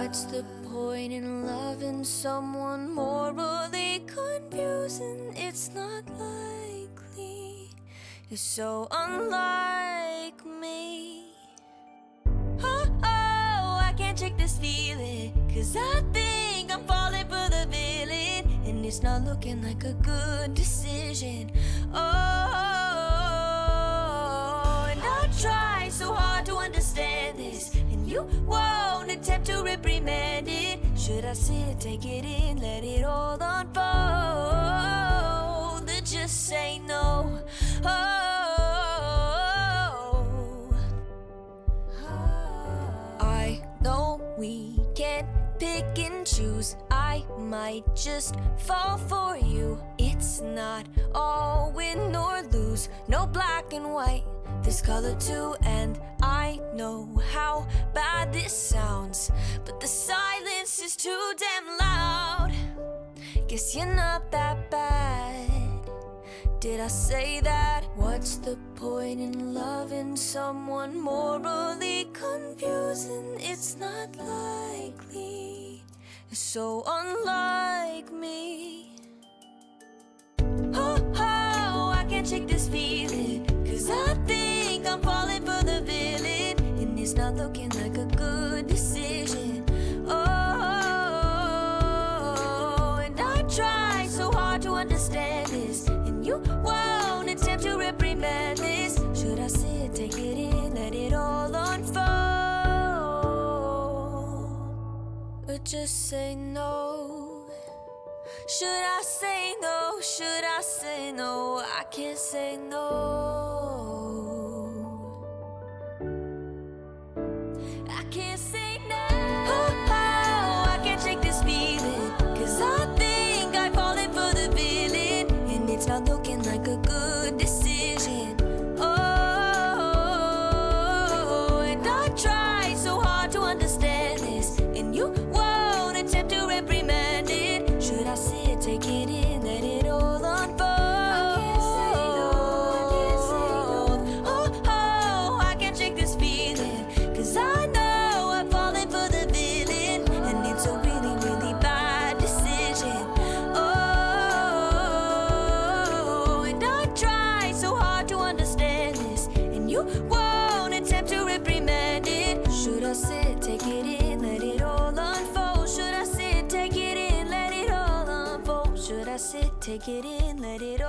What's the point in loving someone morally confusing? It's not likely, it's so unlike me. Oh, I can't shake this feeling, 'cause I think I'm falling for the villain, and it's not looking like a good decision. Oh, and I try so hard to understand this, and you won't attempt to reprimand it. Should I sit, take it in, let it all unfold, or just say no? I know we can't pick and choose. I might just fall for you. It's not all win or lose, no black and white, there's color too. And I know how bad this sounds, but the silence is too damn loud. Guess you're not that bad. Did I say that? What's the point in loving someone morally confusing? It's not likely, it's so unlike me. Oh, I can't shake this feeling, 'cause I think I'm falling for the villain, and it's not looking like a good decision. Oh, and I try so hard to understand this, and you won't attempt to reprimand this. Should I sit, take it in, let it all unfold, or just say no? Should I say no? Should I say no? I can't say no. I can't say no. Oh, I can't shake this feeling, 'cause I think I'm falling for the villain, and it's not looking like a good decision. Oh, and I try so hard to understand this, and you won't attempt to reprimand it. Should I sit, take it in, let it all unfold? I can't say no, I can't say no. Oh, I can't shake this feeling, 'cause I know I'm falling for the villain, and it's a really, really bad decision. Oh, and I try so hard to understand this, and you won't attempt to reprimand it. Should I sit, take it in, let it all unfold? Should I sit, take it in, let it all unfold? Should I sit, take it in, let it